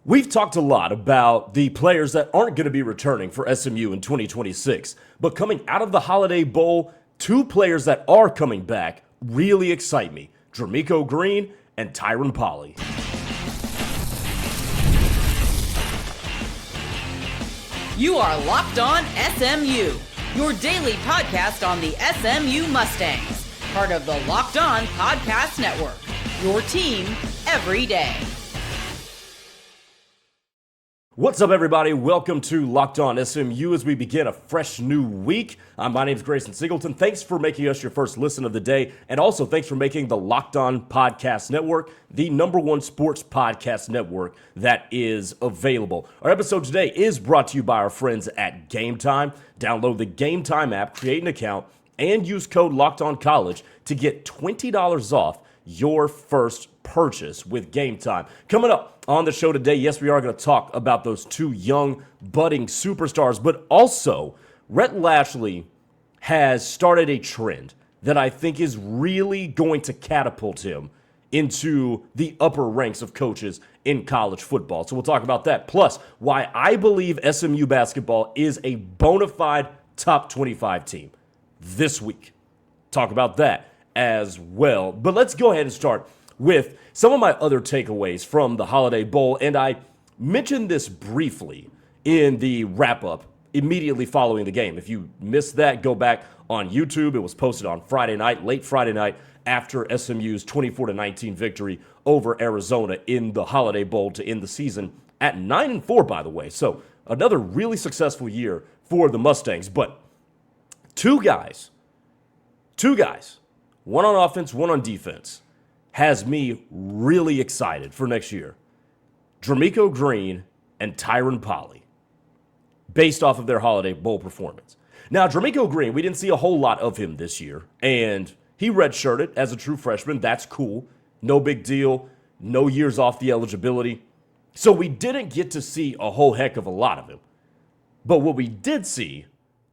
We've talked a lot about the players that aren't going to be returning for SMU in 2026, but coming out of the Holiday Bowl, two players that are coming back really excite me: Dramekco Green and Tyren Polley. You are Locked On SMU, your daily podcast on the SMU Mustangs, part of the Locked On Podcast Network, your team every day. What's up, everybody? Welcome to Locked On SMU as we begin a fresh new week. My name is Grayson Singleton. Thanks for making us your first listen of the day, and also thanks for making the Locked On Podcast Network the #1 sports podcast network that is available. Our episode today is brought to you by our friends at Game Time. Download the Game Time app, create an account, and use code LOCKEDONCollege to get $20 off your first purchase with Game Time. Coming up on the show today, yes, we are going to talk about those two young budding superstars, but also Rhett Lashlee has started a trend that I think is really going to catapult him into the upper ranks of coaches in college football. So we'll talk about that. Plus, why I believe SMU basketball is a bona fide top 25 team this week. Talk about that as well. But let's go ahead and start with some of my other takeaways from the Holiday Bowl. And I mentioned this briefly in the wrap-up immediately following the game. If you missed that, go back on YouTube. It was posted on Friday night, late Friday night, after SMU's 24-19 victory over Arizona in the Holiday Bowl to end the season at 9-4, by the way. So another really successful year for the Mustangs. But two guys, one on offense, one on defense, has me really excited for next year. Dramekco Green and Tyren Polley, based off of their Holiday Bowl performance. Now, Dramekco Green, we didn't see a whole lot of him this year, and he redshirted as a true freshman. That's cool. No big deal. No years off the eligibility. So we didn't get to see a whole heck of a lot of him. But what we did see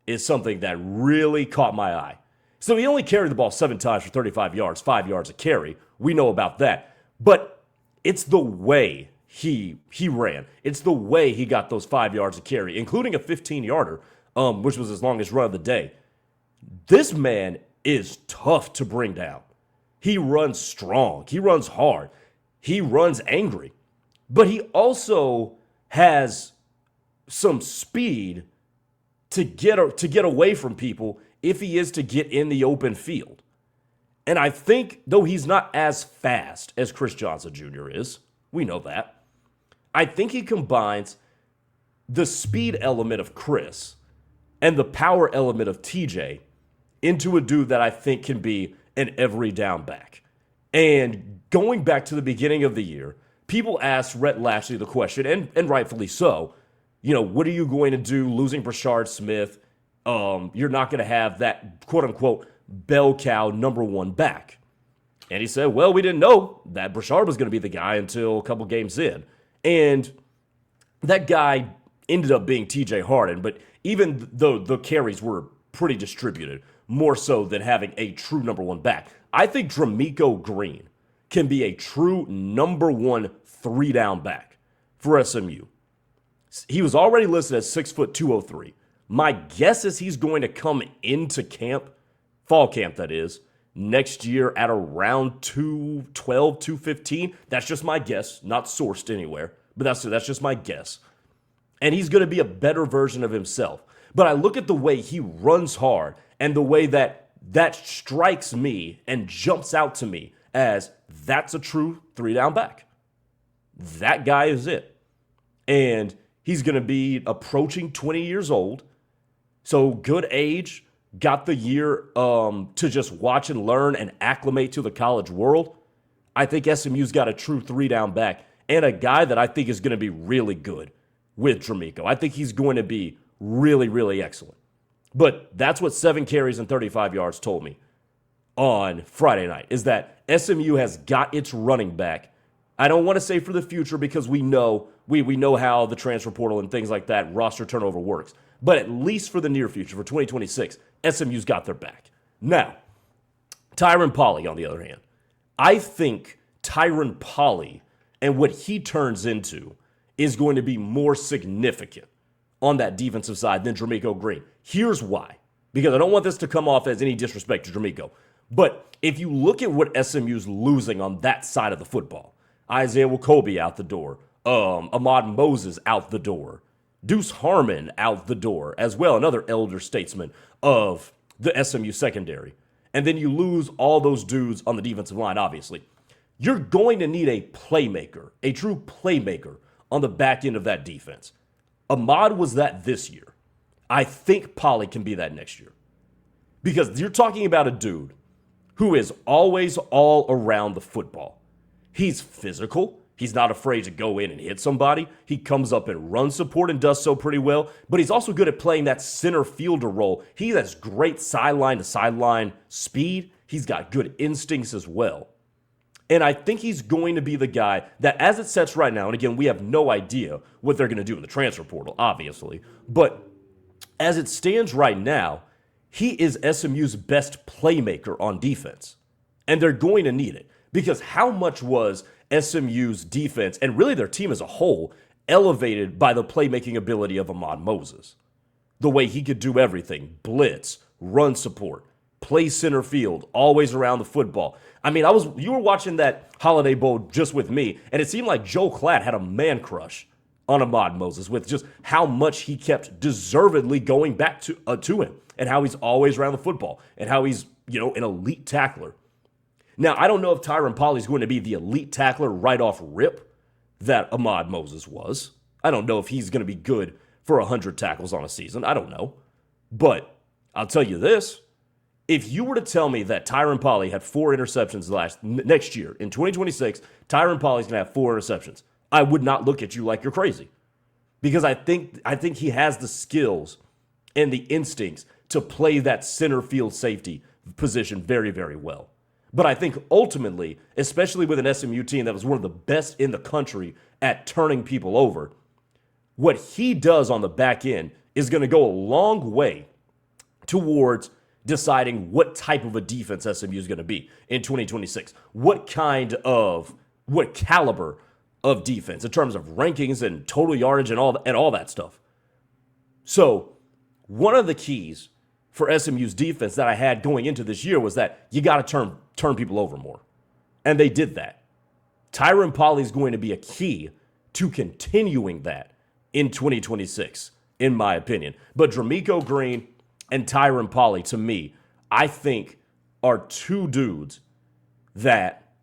is something that really caught my eye. So he only carried the ball 7 times for 35 yards, 5 yards a carry. We know about that. But it's the way he ran. It's the way he got those 5 yards a carry, including a 15-yarder, which was his longest run of the day. This man is tough to bring down. He runs strong. He runs hard. He runs angry. But he also has some speed to get away from people if he is to get in the open field. And I think, though he's not as fast as Chris Johnson Jr. is, we know that, I think he combines the speed element of Chris and the power element of TJ into a dude that I think can be an every down back. And going back to the beginning of the year, people asked Rhett Lashlee the question, and rightfully so, what are you going to do losing Brashard Smith? You're not going to have that quote-unquote bell cow #1 back. And he said, well, we didn't know that Brashard was going to be the guy until a couple games in. And that guy ended up being TJ Harden, but even though the carries were pretty distributed, more so than having a true '1 back, I think Dramekco Green can be a true #1 3-down back for SMU. He was already listed as 6'2", 203. My guess is he's going to come into camp, fall camp that is, next year at around 212, 215. That's just my guess, not sourced anywhere, but that's just my guess. And he's going to be a better version of himself. But I look at the way he runs hard and the way that strikes me and jumps out to me as that's a true 3-down back. That guy is it. And he's going to be approaching 20 years old. So good age, got the year to just watch and learn and acclimate to the college world. I think SMU's got a true 3-down back and a guy that I think is going to be really good with Dramekco. I think he's going to be really, really excellent. But that's what 7 carries and 35 yards told me on Friday night, is that SMU has got its running back. I don't want to say for the future because we know how the transfer portal and things like that, roster turnover works. But at least for the near future, for 2026, SMU's got their back. Now, Tyren Polley, on the other hand, I think Tyren Polley and what he turns into is going to be more significant on that defensive side than Dramekco Green. Here's why. Because I don't want this to come off as any disrespect to Dramekco. But if you look at what SMU's losing on that side of the football, Isaiah Wakobe out the door, Ahmad Moses out the door, Deuce Harmon out the door as well, another elder statesman of the SMU secondary. And then you lose all those dudes on the defensive line, obviously. You're going to need a playmaker, a true playmaker on the back end of that defense. Ahmad was that this year. I think Polley can be that next year. Because you're talking about a dude who is always all around the football. He's physical. He's not afraid to go in and hit somebody. He comes up and run support and does so pretty well. But he's also good at playing that center fielder role. He has great sideline to sideline speed. He's got good instincts as well. And I think he's going to be the guy that, as it sets right now, and again, we have no idea what they're going to do in the transfer portal, obviously. But as it stands right now, he is SMU's best playmaker on defense. And they're going to need it. Because how much was SMU's defense, and really their team as a whole, elevated by the playmaking ability of Ahmad Moses? The way he could do everything: blitz, run support, play center field, always around the football. I mean, you were watching that Holiday Bowl just with me, and it seemed like Joe Klatt had a man crush on Ahmad Moses with just how much he kept deservedly going back to him, and how he's always around the football, and how he's, an elite tackler. Now, I don't know if Tyren Polley is going to be the elite tackler right off rip that Ahmad Moses was. I don't know if he's going to be good for 100 tackles on a season. I don't know. But I'll tell you this. If you were to tell me that Tyren Polley had 4 interceptions next year, in 2026, Tyren Polley's going to have 4 interceptions, I would not look at you like you're crazy. Because I think he has the skills and the instincts to play that center field safety position very, very well. But I think ultimately, especially with an SMU team that was one of the best in the country at turning people over, what he does on the back end is going to go a long way towards deciding what type of a defense SMU is going to be in 2026. What caliber of defense in terms of rankings and total yardage and all that stuff. So one of the keys for SMU's defense that I had going into this year was that you got to turn people over more. And they did that. Tyren Polley is going to be a key to continuing that in 2026, in my opinion. But Dramekco Green and Tyren Polley, to me, I think are two dudes that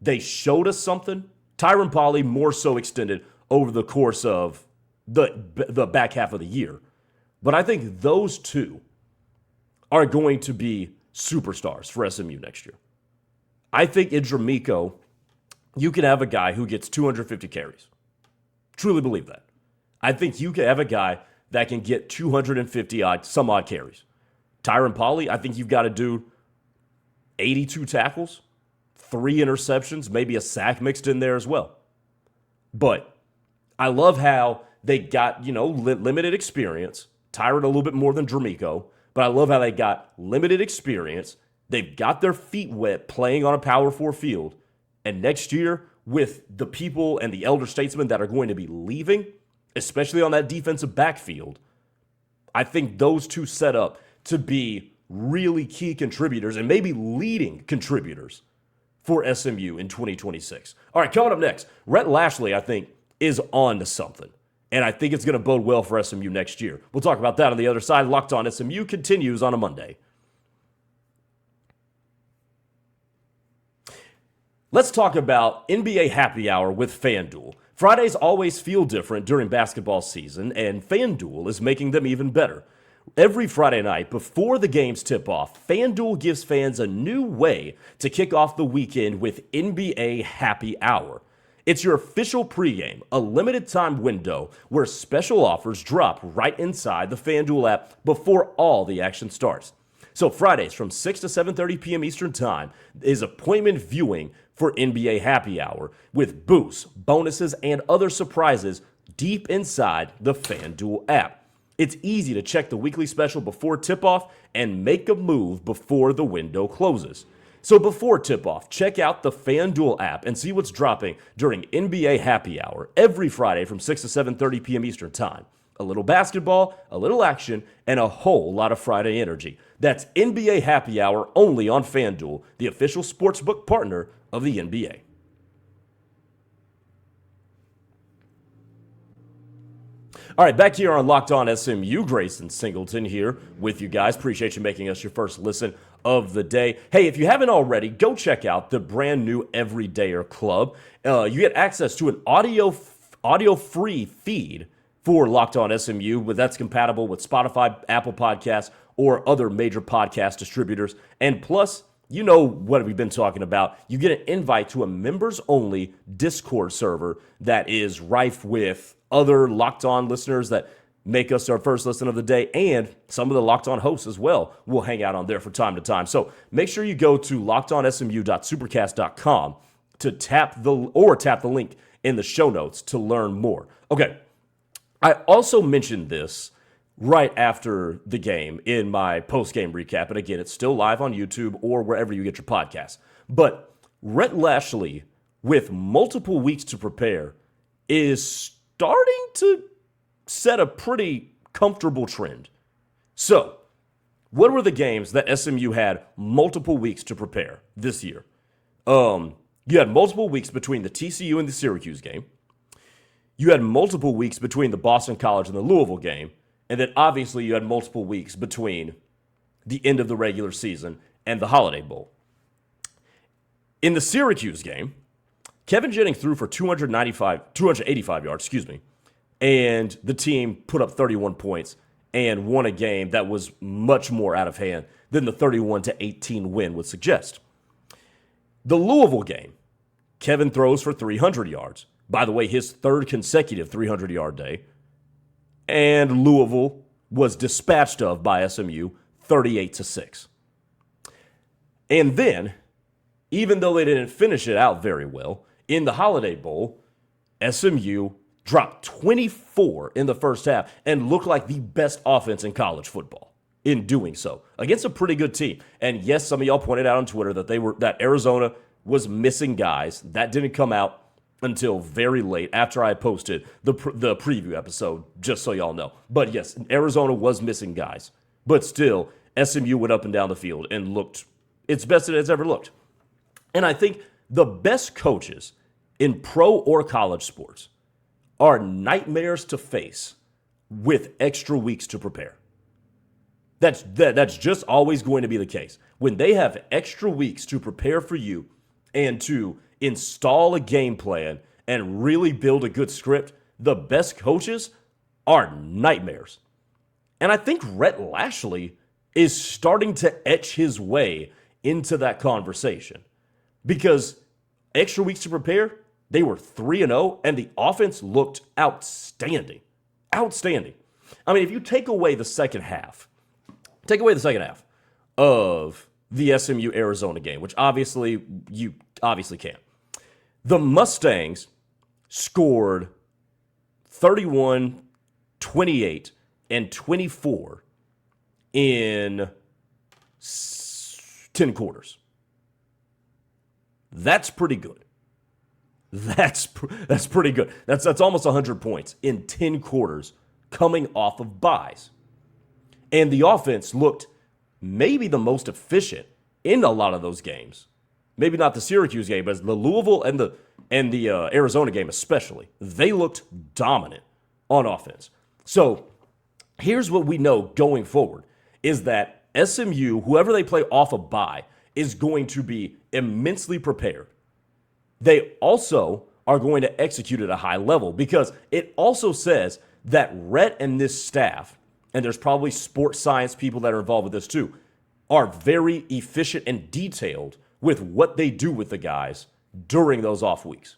they showed us something. Tyren Polley more so extended over the course of the back half of the year. But I think those two are going to be superstars for SMU next year. I think in Dramekco, you can have a guy who gets 250 carries. Truly believe that. I think you can have a guy that can get 250 some odd carries. Tyren Polley, I think you've got to do 82 tackles, 3 interceptions, maybe a sack mixed in there as well. But I love how they got, limited experience. Tyren a little bit more than Dramekco, but I love how they got limited experience. They've got their feet wet playing on a Power 4 field. And next year, with the people and the elder statesmen that are going to be leaving, especially on that defensive backfield, I think those two set up to be really key contributors and maybe leading contributors for SMU in 2026. All right, coming up next, Rhett Lashlee, I think, is on to something. And I think it's going to bode well for SMU next year. We'll talk about that on the other side. Locked On SMU continues on a Monday. Let's talk about NBA Happy Hour with FanDuel. Fridays always feel different during basketball season, and FanDuel is making them even better. Every Friday night before the games tip off, FanDuel gives fans a new way to kick off the weekend with NBA Happy Hour. It's your official pregame, a limited time window where special offers drop right inside the FanDuel app before all the action starts. So Fridays from 6 to 7:30 p.m. Eastern Time is appointment viewing for NBA Happy Hour with boosts, bonuses, and other surprises deep inside the FanDuel app. It's easy to check the weekly special before tip-off and make a move before the window closes. So before tip-off, check out the FanDuel app and see what's dropping during NBA Happy Hour every Friday from 6 to 7:30 p.m. Eastern Time. A little basketball, a little action, and a whole lot of Friday energy. That's NBA Happy Hour only on FanDuel, the official sportsbook partner of the NBA. All right, back here on Locked On SMU, Grayson Singleton here with you guys. Appreciate you making us your first listen of the day. Hey, if you haven't already, go check out the brand new Everydayer Club. You get access to an audio-free feed for Locked On SMU, but that's compatible with Spotify, Apple Podcasts, or other major podcast distributors. And plus, you know what we've been talking about. You get an invite to a members-only Discord server that is rife with other Locked On listeners that make us our first listen of the day, and some of the Locked On hosts as well will hang out on there from time to time. So make sure you go to lockedonsmu.supercast.com to tap the link in the show notes to learn more. Okay, I also mentioned this right after the game in my post-game recap, and again, it's still live on YouTube or wherever you get your podcasts. But Rhett Lashlee, with multiple weeks to prepare, is starting to set a pretty comfortable trend. So, what were the games that SMU had multiple weeks to prepare this year? You had multiple weeks between the TCU and the Syracuse game. You had multiple weeks between the Boston College and the Louisville game. And then obviously you had multiple weeks between the end of the regular season and the Holiday Bowl. In the Syracuse game, Kevin Jennings threw for 285 yards, and the team put up 31 points and won a game that was much more out of hand than the 31-18 win would suggest. The Louisville game, Kevin throws for 300 yards. By the way, his third consecutive 300-yard day. And Louisville was dispatched of by SMU 38-6. And then, even though they didn't finish it out very well, in the Holiday Bowl, SMU dropped 24 in the first half and looked like the best offense in college football in doing so against a pretty good team. And yes, some of y'all pointed out on Twitter that Arizona was missing guys. That didn't come out until very late after I posted the preview episode, just so y'all know. But yes, Arizona was missing guys. But still, SMU went up and down the field and looked its best it has ever looked. And I think the best coaches in pro or college sports are nightmares to face with extra weeks to prepare. That's just always going to be the case. When they have extra weeks to prepare for you and to install a game plan and really build a good script, the best coaches are nightmares. And I think Rhett Lashlee is starting to etch his way into that conversation because extra weeks to prepare, they were 3-0, and the offense looked outstanding. Outstanding. I mean, if you take away the second half of the SMU-Arizona game, which obviously you can't. The Mustangs scored 31, 28, and 24 in 10 quarters. That's pretty good. That's pretty good. That's almost 100 points in 10 quarters coming off of buys. And the offense looked maybe the most efficient in a lot of those games. Maybe not the Syracuse game, but the Louisville and the Arizona game especially. They looked dominant on offense. So here's what we know going forward is that SMU, whoever they play off a bye, is going to be immensely prepared. They also are going to execute at a high level because it also says that Rhett and this staff, and there's probably sports science people that are involved with this too, are very efficient and detailed with what they do with the guys during those off weeks.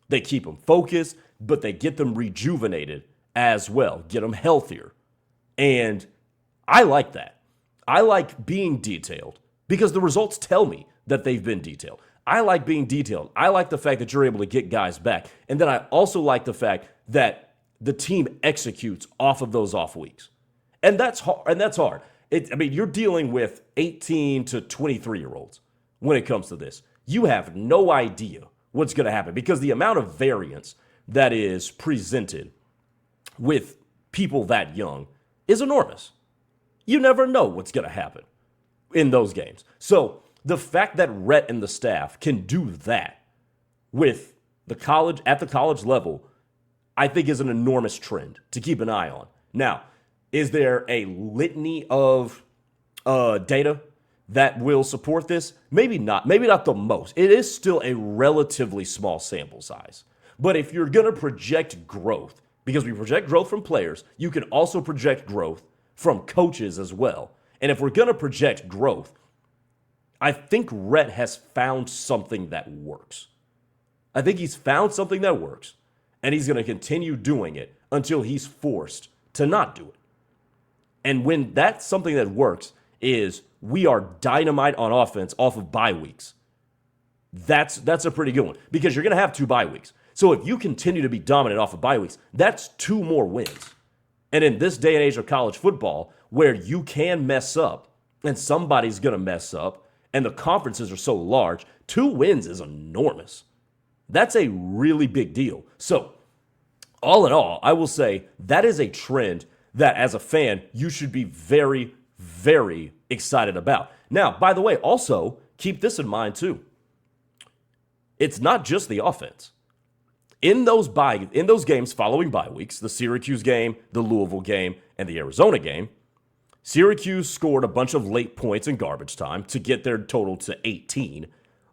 They keep them focused, but they get them rejuvenated as well, get them healthier. And I like that. I like being detailed because the results tell me that they've been detailed. I like being detailed. I like the fact that you're able to get guys back. And then I also like the fact that the team executes off of those off weeks. And that's hard. You're dealing with 18 to 23-year-olds when it comes to this. You have no idea what's going to happen because the amount of variance that is presented with people that young is enormous. You never know what's going to happen in those games. So the fact that Rhett and the staff can do that with the college at the college level, I think is an enormous trend to keep an eye on. Now, is there a litany of data that will support this? Maybe not. Maybe not the most. It is still a relatively small sample size. But if you're going to project growth, because we project growth from players, you can also project growth from coaches as well. And if we're going to project growth, I think Rhett has found something that works. I think he's found something that works, and he's going to continue doing it until he's forced to not do it. And when that's something that works is we are dynamite on offense off of bye weeks. That's a pretty good one because you're going to have 2 bye weeks. So if you continue to be dominant off of bye weeks, that's 2 more wins. And in this day and age of college football, where you can mess up and somebody's going to mess up and the conferences are so large, 2 wins is enormous. That's a really big deal. So all in all, I will say that is a trend that as a fan, you should be very, very excited about. Now, by the way, also keep this in mind too. It's not just the offense. In those games following bye weeks, the Syracuse game, the Louisville game, and the Arizona game, Syracuse scored a bunch of late points in garbage time to get their total to 18.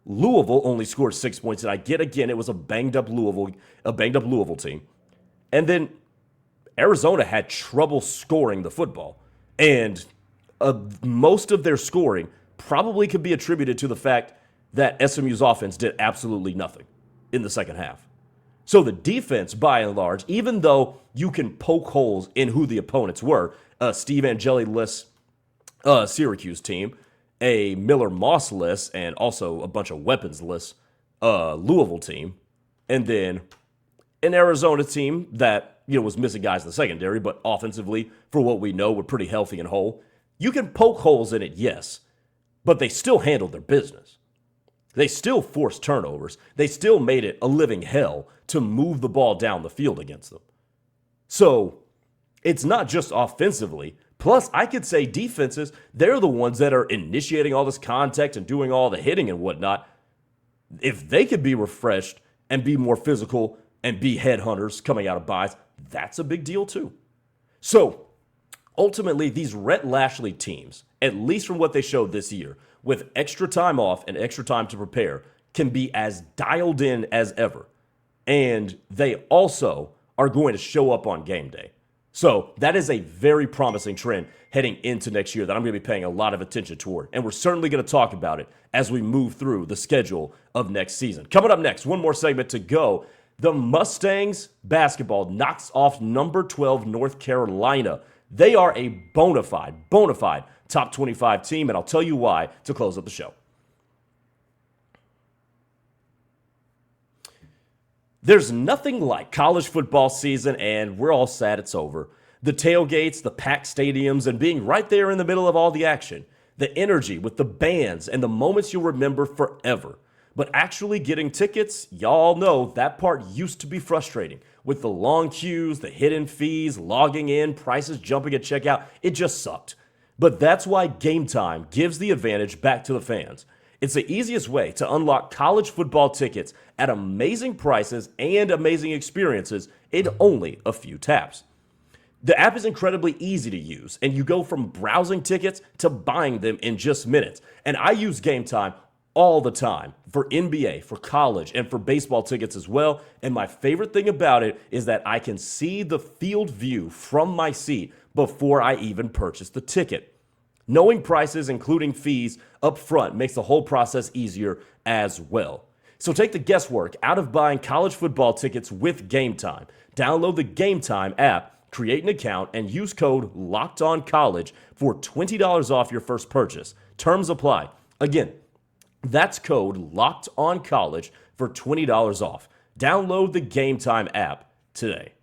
Louisville only scored 6 points, and I get again it was a banged up Louisville team. And then Arizona had trouble scoring the football, and most of their scoring probably could be attributed to the fact that SMU's offense did absolutely nothing in the second half. So the defense, by and large, even though you can poke holes in who the opponents were, Steve Angeli-less Syracuse team, a Miller Moss-less, and also a bunch of weapons-less Louisville team, and then an Arizona team that was missing guys in the secondary, but offensively, for what we know, were pretty healthy and whole. You can poke holes in it, yes, but they still handled their business. They still forced turnovers. They still made it a living hell to move the ball down the field against them. So it's not just offensively. Plus, I could say defenses, they're the ones that are initiating all this contact and doing all the hitting and whatnot. If they could be refreshed and be more physical and be headhunters coming out of byes, that's a big deal too. So ultimately, these Rhett Lashlee teams, at least from what they showed this year, with extra time off and extra time to prepare, can be as dialed in as ever. And they also are going to show up on game day. So that is a very promising trend heading into next year that I'm going to be paying a lot of attention toward. And we're certainly going to talk about it as we move through the schedule of next season. Coming up next, one more segment to go. The Mustangs basketball knocks off number 12 North Carolina. They are a bona fide top 25 team, and I'll tell you why to close up the show. There's nothing like college football season, and we're all sad it's over. The tailgates, the packed stadiums, and being right there in the middle of all the action. The energy with the bands and the moments you'll remember forever. But actually getting tickets, y'all know that part used to be frustrating. With the long queues, the hidden fees, logging in, prices jumping at checkout, it just sucked. But that's why Game Time gives the advantage back to the fans. It's the easiest way to unlock college football tickets at amazing prices and amazing experiences in only a few taps. The app is incredibly easy to use, and you go from browsing tickets to buying them in just minutes. And I use Game Time all the time for NBA, for college, and for baseball tickets as well. And my favorite thing about it is that I can see the field view from my seat before I even purchase the ticket. Knowing prices, including fees, up front makes the whole process easier as well. So take the guesswork out of buying college football tickets with Game Time. Download the Game Time app, create an account, and use code LOCKEDONCollege for $20 off your first purchase. Terms apply. Again, that's code LOCKEDONCollege for $20 off. Download the Game Time app today.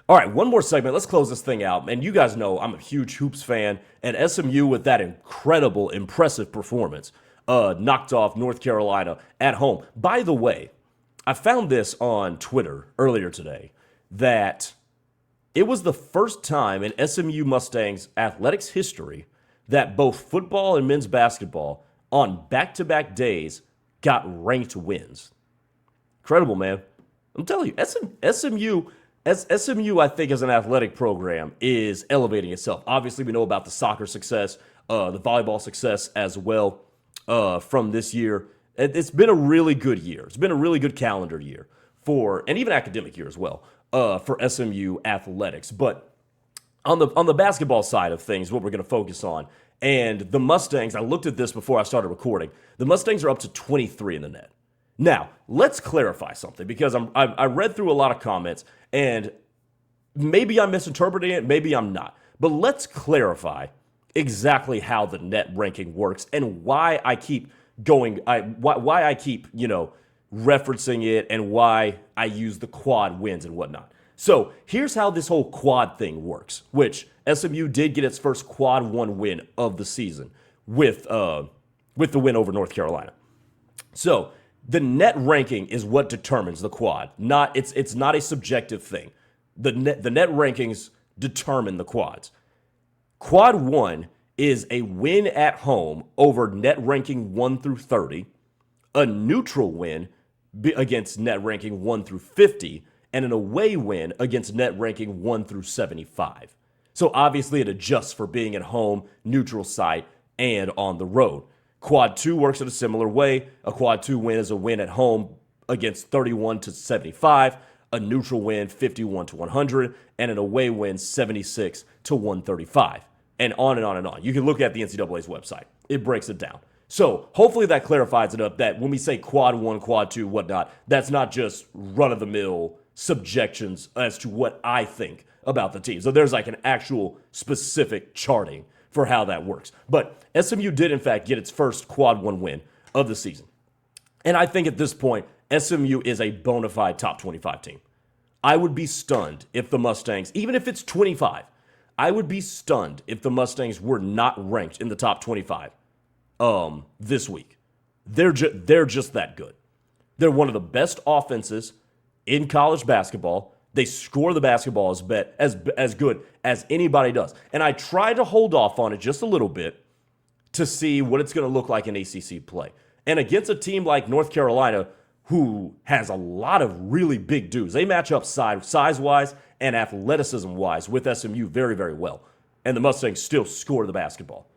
All right, one more segment. Let's close this thing out. And you guys know I'm a huge Hoops fan, and SMU with that impressive performance knocked off North Carolina at home. By the way, I found this on Twitter earlier today that it was the first time in SMU Mustangs athletics history that both football and men's basketball on back-to-back days got ranked wins. Incredible, man. I'm telling you, SMU, I think, as an athletic program, is elevating itself. Obviously, we know about the soccer success, the volleyball success as well from this year. It's been a really good year. It's been a really good calendar year and even academic year as well, for SMU athletics. But on the basketball side of things, what we're going to focus on, and the Mustangs, I looked at this before I started recording. The Mustangs are up to 23 in the net. Now, let's clarify something, because I read through a lot of comments, and maybe I'm misinterpreting it, maybe I'm not. But let's clarify exactly how the net ranking works and why I keep referencing it, and why I use the quad wins and whatnot. So here's how this whole quad thing works, which SMU did get its first quad one win of the season with the win over North Carolina. So the net ranking is what determines the quad. It's not a subjective thing. The net rankings determine the quads. Quad 1 is a win at home over net ranking 1 through 30, a neutral win against net ranking 1 through 50, and an away win against net ranking 1 through 75. So obviously it adjusts for being at home, neutral site, and on the road. Quad 2 works in a similar way. A Quad 2 win is a win at home against 31 to 75, a neutral win 51 to 100, and an away win 76 to 135, and on and on and on. You can look at the NCAA's website. It breaks it down. So hopefully that clarifies it up, that when we say Quad 1, Quad 2, whatnot, that's not just run-of-the-mill subjections as to what I think about the team. So there's like an actual specific charting for how that works. But SMU did, in fact, get its first Quad 1 win of the season. And I think at this point, SMU is a bona fide top 25 team. I would be stunned if the Mustangs, even if it's 25, I would be stunned if the Mustangs were not ranked in the top 25 this week. They're just that good. They're one of the best offenses in college basketball. They score the basketball as good as anybody does. And I try to hold off on it just a little bit to see what it's going to look like in ACC play. And against a team like North Carolina, who has a lot of really big dudes, they match up size-wise and athleticism-wise with SMU very, very well. And the Mustangs still score the basketball.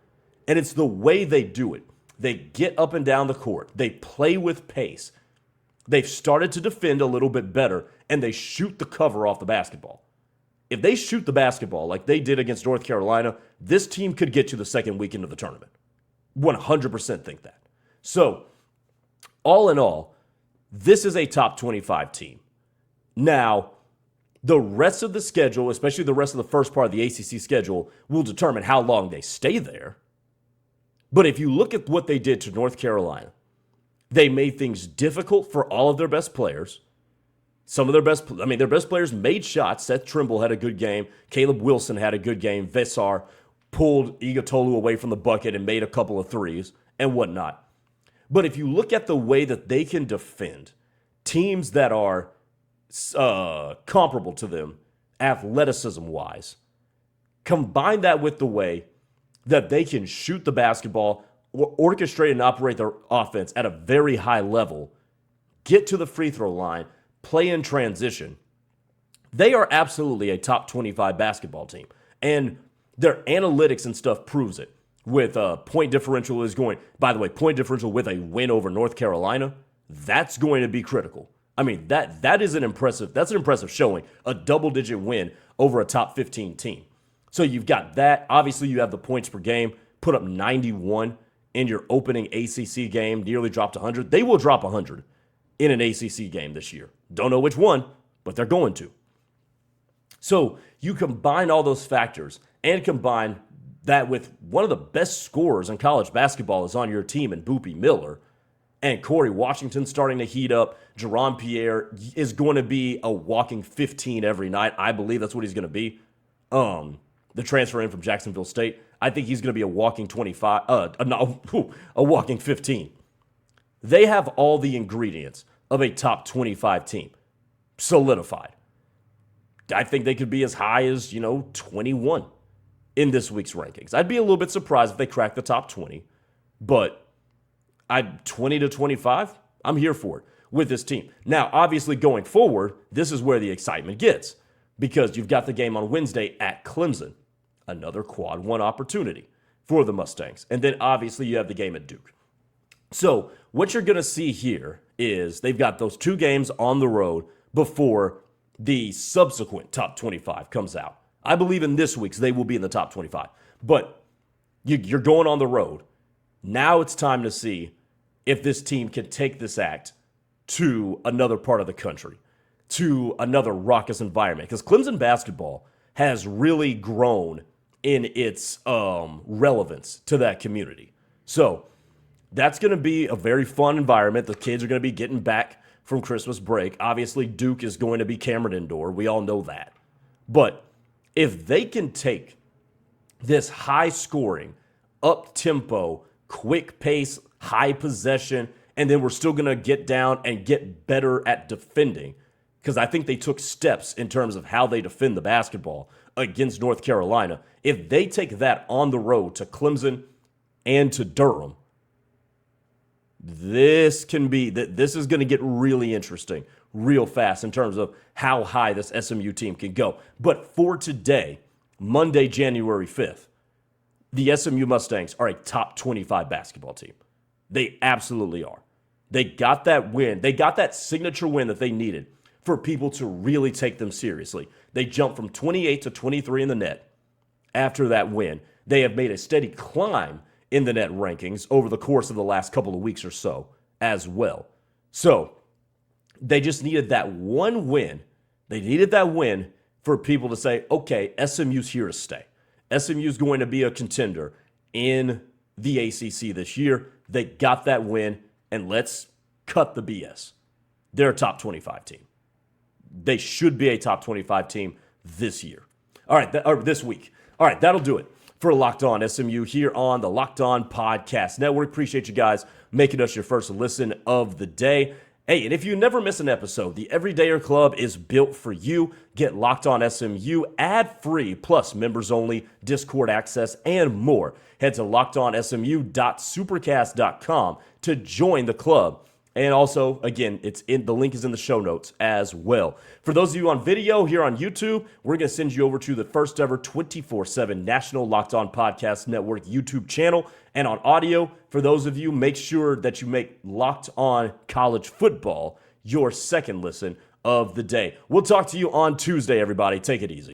And it's the way they do it. They get up and down the court. They play with pace. They've started to defend a little bit better, and they shoot the cover off the basketball. If they shoot the basketball like they did against North Carolina, this team could get to the second weekend of the tournament. 100% think that. So, all in all, this is a top 25 team. Now, the rest of the schedule, especially the rest of the first part of the ACC schedule, will determine how long they stay there. But if you look at what they did to North Carolina, they made things difficult for all of their best players. Their best players made shots. Seth Trimble had a good game. Caleb Wilson had a good game. Vesar pulled Igotolu away from the bucket and made a couple of threes and whatnot. But if you look at the way that they can defend teams that are comparable to them athleticism-wise, combine that with the way that they can shoot the basketball or orchestrate and operate their offense at a very high level, get to the free throw line, play in transition, they are absolutely a top 25 basketball team. And their analytics and stuff proves it. With point differential point differential with a win over North Carolina, that's going to be critical. I mean, that's an impressive showing, a double-digit win over a top 15 team. So you've got that. Obviously, you have the points per game, put up 91 in your opening ACC game, nearly dropped 100. They will drop 100 in an ACC game this year. Don't know which one, but they're going to. So you combine all those factors and combine that with one of the best scorers in college basketball is on your team in Boopie Miller. And Corey Washington starting to heat up. Jerron Pierre is going to be a walking 15 every night. I believe that's what he's going to be. The transfer in from Jacksonville State. I think he's going to be a walking 25, a walking 15. They have all the ingredients of a top 25 team solidified. I think they could be as high as, 21 in this week's rankings. I'd be a little bit surprised if they cracked the top 20, but 20 to 25, I'm here for it with this team. Now, obviously going forward, this is where the excitement gets because you've got the game on Wednesday at Clemson, another quad one opportunity for the Mustangs. And then obviously you have the game at Duke. So what you're going to see here is they've got those 2 games on the road before the subsequent top 25 comes out. I believe in this week's they will be in the top 25. But you're going on the road. Now it's time to see if this team can take this act to another part of the country, to another raucous environment. Because Clemson basketball has really grown in its relevance to that community. So that's going to be a very fun environment. The kids are going to be getting back from Christmas break. Obviously, Duke is going to be Cameron Indoor. We all know that. But if they can take this high-scoring, up-tempo, quick pace, high possession, and then we're still going to get down and get better at defending, because I think they took steps in terms of how they defend the basketball against North Carolina. If they take that on the road to Clemson and to Durham, this is going to get really interesting real fast in terms of how high this SMU team can go. But for today, Monday, January 5th, the SMU Mustangs are a top 25 basketball team. They absolutely are. They got that win. They got that signature win that they needed for people to really take them seriously. They jumped from 28 to 23 in the net after that win. They have made a steady climb in the net rankings over the course of the last couple of weeks or so as well. So they just needed that one win. They needed that win for people to say, okay, SMU's here to stay. SMU's going to be a contender in the ACC this year. They got that win, and let's cut the BS. They're a top 25 team. They should be a top 25 team this year. All right, or this week. All right, that'll do it for Locked On SMU here on the Locked On Podcast Network. Appreciate you guys making us your first listen of the day. Hey, and if you never miss an episode, the Everydayer Club is built for you. Get Locked On SMU ad-free, plus members-only, Discord access, and more. Head to lockedonsmu.supercast.com to join the club. And also, again, the link is in the show notes as well. For those of you on video here on YouTube, we're going to send you over to the first ever 24/7 National Locked On Podcast Network YouTube channel. And on audio, for those of you, make sure that you make Locked On College Football your second listen of the day. We'll talk to you on Tuesday, everybody. Take it easy.